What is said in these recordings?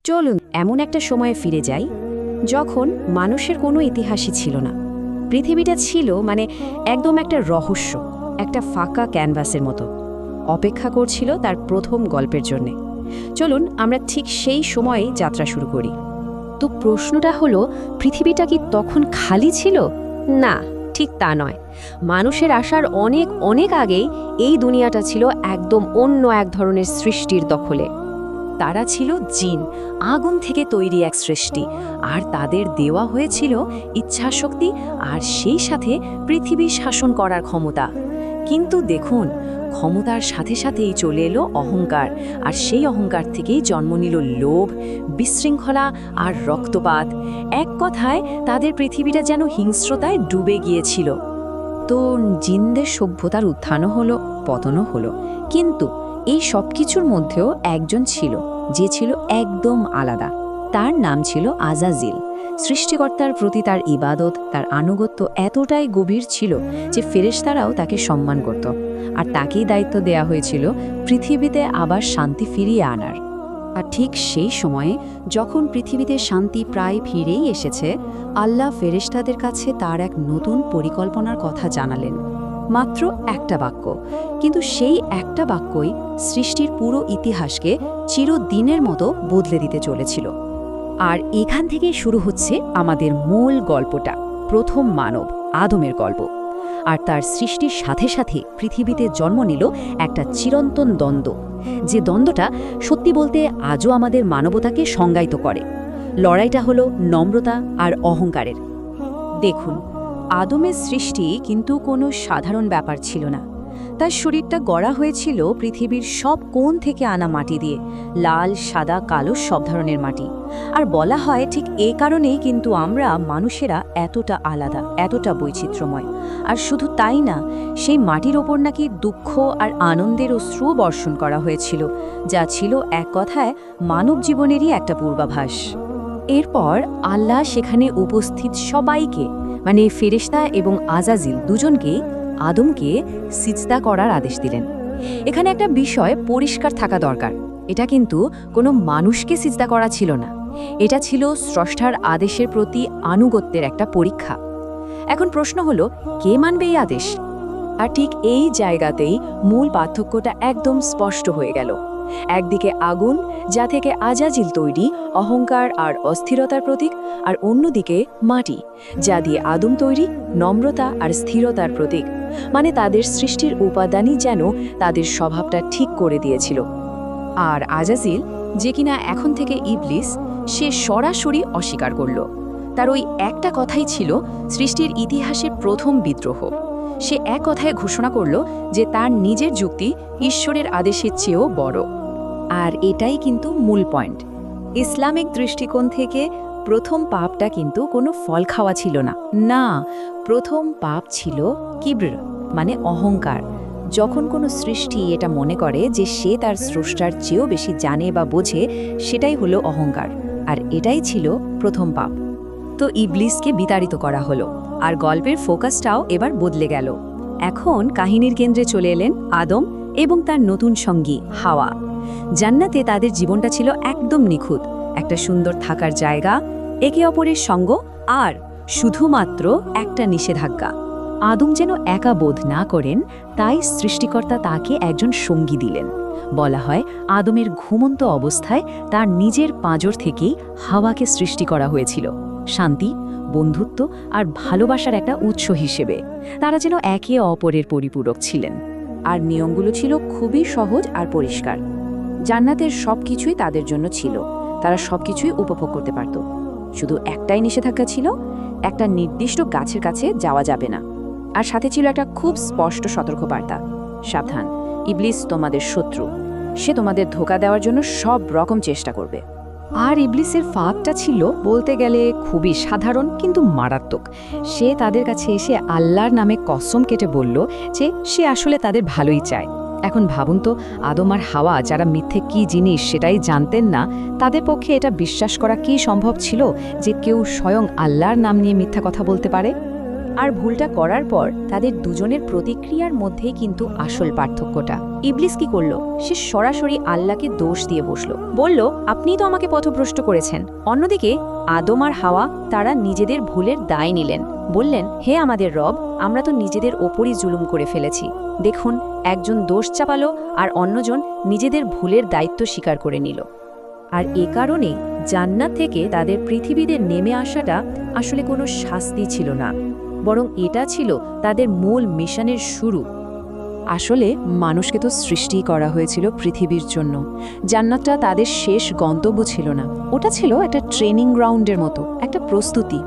চলুন এমন একটা সময়ে ফিরে যাই যখন মানুষের কোনো ইতিহাসই ছিল না। পৃথিবীটা ছিল একদম একটা রহস্য, একটা ফাঁকা ক্যানভাসের মতো অপেক্ষা করছিল তার প্রথম গল্পের জন্যে। চলুন আমরা ঠিক সেই সময়েই যাত্রা শুরু করি। তো প্রশ্নটা হলো, পৃথিবীটা কি তখন খালি ছিল? না, ঠিক তা নয়। মানুষের আসার অনেক অনেক আগেই এই দুনিয়াটা ছিল একদম অন্য এক ধরনের সৃষ্টির দখলে। তারা ছিল জিন, আগুন থেকে তৈরি এক সৃষ্টি, আর তাদের দেওয়া হয়েছিল ইচ্ছাশক্তি আর সেই সাথে পৃথিবী শাসন করার ক্ষমতা। কিন্তু দেখুন, ক্ষমতার সাথে সাথেই চলে এলো অহংকার, আর সেই অহংকার থেকেই জন্ম নিল লোভ, বিশৃঙ্খলা আর রক্তপাত। এক কথায় তাদের পৃথিবীটা যেন হিংস্রতায় ডুবে গিয়েছিল। তো জিনদের সভ্যতার উত্থানও হলো, পতনও হলো, কিন্তু এই সব কিছুর মধ্যেও একজন ছিল যে ছিল একদম আলাদা। তার নাম ছিল আজাজিল। সৃষ্টিকর্তার প্রতি তার ইবাদত, তার আনুগত্য এতটাই গভীর ছিল যে ফেরেশতারাও তাকে সম্মান করত, আর তাকেই দায়িত্ব দেয়া হয়েছিল পৃথিবীতে আবার শান্তি ফিরিয়ে আনার। আর ঠিক সেই সময়ে যখন পৃথিবীতে শান্তি প্রায় ফিরেই এসেছে, আল্লাহ ফেরেশতাদের কাছে তার এক নতুন পরিকল্পনার কথা জানালেন। মাত্র একটা বাক্য, কিন্তু সেই একটা বাক্যই সৃষ্টির পুরো ইতিহাসকে চিরদিনের মতো বদলে দিতে চলেছিল। আর এখান থেকে শুরু হচ্ছে আমাদের মূল গল্পটা, প্রথম মানব আদমের গল্প। আর তার সৃষ্টির সাথে সাথে পৃথিবীতে জন্ম নিল একটা চিরন্তন দ্বন্দ্ব, যে দ্বন্দ্বটা সত্যি বলতে আজও আমাদের মানবতাকে সংজ্ঞায়িত করে। লড়াইটা হলো নম্রতা আর অহংকারের। দেখুন, আদমের সৃষ্টি কিন্তু কোনো সাধারণ ব্যাপার ছিল না। তার শরীরটা গড়া হয়েছিল পৃথিবীর সব কোণ থেকে আনা মাটি দিয়ে, লাল, সাদা, কালো সব ধরনের মাটি। আর বলা হয় ঠিক এই কারণেই কিন্তু আমরা মানুষেরা এতটা আলাদা, এতটা বৈচিত্র্যময়। আর শুধু তাই না, সেই মাটির ওপর নাকি দুঃখ আর আনন্দের অশ্রু বর্ষণ করা হয়েছিল, যা ছিল এক কথায় মানব জীবনেরই একটা পূর্বাভাস। এরপর আল্লাহ সেখানে উপস্থিত সবাইকে, ফেরেশতা এবং আজাজিল দুজনকে আদমকে সিজদা করার আদেশ দিলেন। এখানে একটা বিষয় পরিষ্কার থাকা দরকার, এটা কিন্তু কোনো মানুষকে সিজদা করা ছিল না, এটা ছিল স্রষ্টার আদেশের প্রতি আনুগত্যের একটা পরীক্ষা। এখন প্রশ্ন হলো, কে মানবে এই আদেশ? আর ঠিক এই জায়গাতেই মূল পার্থক্যটা একদম স্পষ্ট হয়ে গেল। একদিকে আগুন, যা থেকে আজাজিল তৈরি, অহংকার আর অস্থিরতার প্রতীক, আর অন্যদিকে মাটি, যা দিয়ে আদম তৈরি, নম্রতা আর স্থিরতার প্রতীক। তাদের সৃষ্টির উপাদানই যেন তাদের স্বভাবটা ঠিক করে দিয়েছিল। আর আজাজিল, যে কিনা এখন থেকে ইবলিস, সে সরাসরি অস্বীকার করল। তার ওই একটা কথাই ছিল সৃষ্টির ইতিহাসের প্রথম বিদ্রোহ। সে এক কথায় ঘোষণা করল যে তার নিজের যুক্তি ঈশ্বরের আদেশের চেয়েও বড়। আর এটাই কিন্তু মূল পয়েন্ট। ইসলামিক দৃষ্টিকোণ থেকে প্রথম পাপটা কিন্তু কোনো ফল খাওয়া ছিল না। না, প্রথম পাপ ছিল কিব্র, অহংকার। যখন কোনো সৃষ্টি এটা মনে করে যে সে তার স্রষ্টার চেয়েও বেশি জানে বা বোঝে, সেটাই হলো অহংকার। আর এটাই ছিল প্রথম পাপ। তো ইবলিসকে বিতাড়িত করা হলো, আর গল্পের ফোকাসটাও এবার বদলে গেল। এখন কাহিনীর কেন্দ্রে চলে এলেন আদম এবং তার নতুন সঙ্গী হাওয়া। জান্নাতে তাদের জীবনটা ছিল একদম নিখুঁত, একটা সুন্দর থাকার জায়গা, একে অপরের সঙ্গ, আর শুধুমাত্র একটা নিষেধাজ্ঞা। আদম যেন একা বোধ না করেন, তাই সৃষ্টিকর্তা তাকে একজন সঙ্গী দিলেন। বলা হয় আদমের ঘুমন্ত অবস্থায় তার নিজের পাঁজর থেকেই হাওয়াকে সৃষ্টি করা হয়েছিল, শান্তি, বন্ধুত্ব আর ভালোবাসার একটা উৎস হিসেবে। তারা যেন একে অপরের পরিপূরক ছিলেন। আর নিয়মগুলো ছিল খুবই সহজ আর পরিষ্কার। জান্নাতের সবকিছুই তাদের জন্য ছিল, তারা সবকিছুই উপভোগ করতে পারত। শুধু একটাই নিষেধাজ্ঞা ছিল, একটা নির্দিষ্ট গাছের কাছে যাওয়া যাবে না। আর সাথে ছিল একটা খুব স্পষ্ট সতর্কবার্তা, সাবধান, ইবলিস তোমাদের শত্রু, সে তোমাদের ধোঁকা দেওয়ার জন্য সব রকম চেষ্টা করবে। আর ইবলিসের ফাঁকটা ছিল বলতে গেলে খুবই সাধারণ কিন্তু মারাত্মক। সে তাদের কাছে এসে আল্লাহর নামে কসম কেটে বলল যে সে আসলে তাদের ভালোই চায়। এখন ভাবুন তো, আদম আর হাওয়া, যারা মিথ্যে কি জিনিস সেটাই জানতেন না, তাদের পক্ষে এটা বিশ্বাস করা কি সম্ভব ছিল যে কেউ স্বয়ং আল্লাহর নাম নিয়ে মিথ্যা কথা বলতে পারে? আর ভুলটা করার পর তাদের দুজনের প্রতিক্রিয়ার মধ্যেই কিন্তু আসল পার্থক্যটা। ইবলিস কি করল? সে সরাসরি আল্লাহকে দোষ দিয়ে বসল, বলল, আপনিই তো আমাকে পথভ্রষ্ট করেছেন। অন্যদিকে আদম আর হাওয়া তারা নিজেদের ভুলের দায় নিলেন, বললেন, হে আমাদের রব, আমরা তো নিজেদের ওপরই জুলুম করে ফেলেছি। দেখুন, একজন দোষ চাপালো আর অন্যজন নিজেদের ভুলের দায়িত্ব স্বীকার করে নিল। আর এ কারণে জান্নাত থেকে তাদের পৃথিবীতে নেমে আসাটা আসলে কোনো শাস্তি ছিল না, বরং এটা ছিল তাদের মূল মিশনের শুরু। আসলে মানুষকে তো সৃষ্টি করা হয়েছিল পৃথিবীর জন্য। জান্নাতটা তাদের শেষ গন্তব্য ছিল না, ওটা ছিল একটা ট্রেনিং গ্রাউন্ডের মতো, একটা প্রস্তুতি।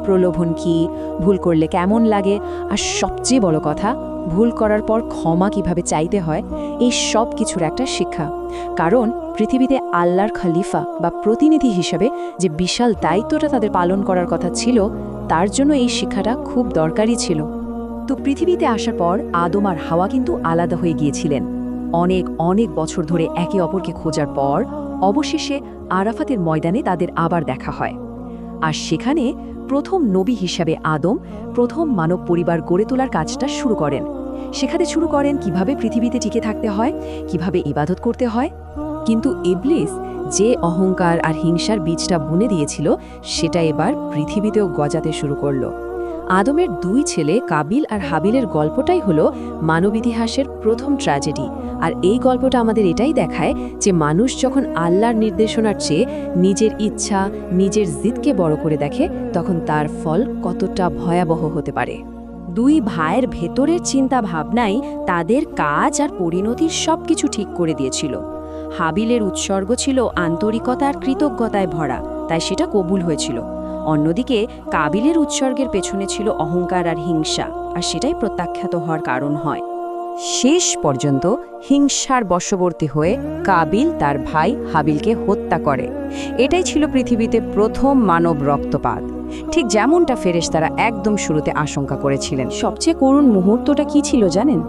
প্রলোভন কি, ভুল করলে কেমন লাগে, আর সবচেয়ে বড় কথা, ভুল করার পর ক্ষমা কিভাবে চাইতে হয়, এই সব কিছুর একটা শিক্ষা। কারণ পৃথিবীতে আল্লাহর খলিফা বা প্রতিনিধি হিসেবে যে বিশাল দায়িত্বটা তাদের পালন করার কথা ছিল, তার জন্য এই শিক্ষাটা খুব দরকারি ছিল। তো পৃথিবীতে আসার পর আদম আর হাওয়া কিন্তু আলাদা হয়ে গিয়েছিলেন। অনেক অনেক বছর ধরে একে অপরকে খোঁজার পর অবশেষে আরাফাতের ময়দানে তাদের আবার দেখা হয়। আর সেখানে প্রথম নবী হিসাবে আদম প্রথম মানব পরিবার গড়ে তোলার কাজটা শুরু করেন। সেখানে শুরু করেন কিভাবে পৃথিবীতে টিকে থাকতে হয়, কিভাবে ইবাদত করতে হয়। কিন্তু ইবলিস যে অহংকার আর হিংসার বীজটা বুনে দিয়েছিল, সেটা এবার পৃথিবীতেও গজাতে শুরু করলো। আদমের দুই ছেলে কাবিল আর হাবিলের গল্পটাই হলো মানব ইতিহাসের প্রথম ট্র্যাজেডি। আর এই গল্পটা আমাদের এটাই দেখায় যে মানুষ যখন আল্লাহর নির্দেশনার চেয়ে নিজের ইচ্ছা, নিজের জিদকে বড় করে দেখে, তখন তার ফল কতটা ভয়াবহ হতে পারে। দুই ভাইয়ের ভেতরের চিন্তা ভাবনাই তাদের কাজ আর পরিণতির সবকিছু ঠিক করে দিয়েছিল। হাবিলের উৎসর্গ ছিল আন্তরিকতা আর কৃতজ্ঞতায় ভরা, তাই সেটা কবুল হয়েছিল। অন্যদিকে কাবিলের উৎসর্গের পেছনে ছিল অহংকার আর হিংসা, আর সেটাই প্রত্যাখ্যাত হওয়ার কারণ হয়। শেষ পর্যন্ত হিংসার বশবর্তী হয়ে কাবিল তার ভাই হাবিলকে হত্যা করে। এটাই ছিল পৃথিবীতে প্রথম মানব রক্তপাত, ঠিক যেমনটা ফেরেশতারা একদম শুরুতে আশঙ্কা করেছিলেন। সবচেয়ে করুণ মুহূর্তটা কি ছিল জানেন?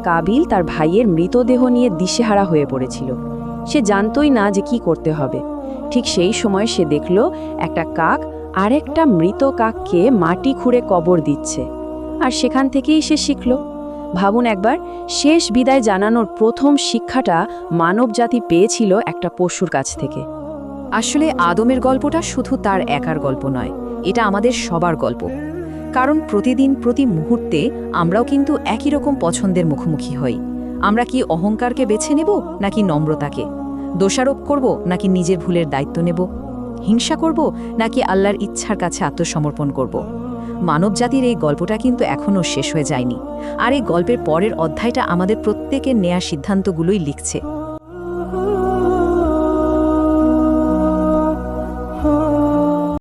কাবিল তার ভাইয়ের মৃতদেহ নিয়ে দিশেহারা হয়ে পড়েছিল। সে জানতই না যে কি করতে হবে। ঠিক সেই সময় সে দেখল একটা কাক আরেকটা মৃত কাককে মাটি খুঁড়ে কবর দিচ্ছে, আর সেখান থেকেই সে শিখল। ভাবুন একবার, শেষ বিদায় জানানোর প্রথম শিক্ষাটা মানবজাতি পেয়েছিল একটা পশুর কাছ থেকে। আসলে আদমের গল্পটা শুধু তার একার গল্প নয়, এটা আমাদের সবার গল্প। কারণ প্রতিদিন প্রতি মুহূর্তে আমরাও কিন্তু একই রকম পছন্দের মুখোমুখি হই। আমরা কি অহংকারকে বেছে নেব নাকি নম্রতাকে? দোষারোপ করব নাকি নিজের ভুলের দায়িত্ব নেব? হিংসা করব নাকি আল্লাহর ইচ্ছার কাছে আত্মসমর্পণ করব? মানবজাতির এই গল্পটা কিন্তু এখনও শেষ হয়ে যায়নি, আর এই গল্পের পরের অধ্যায়টা আমাদের প্রত্যেকের নেয়া সিদ্ধান্তগুলোই লিখছে।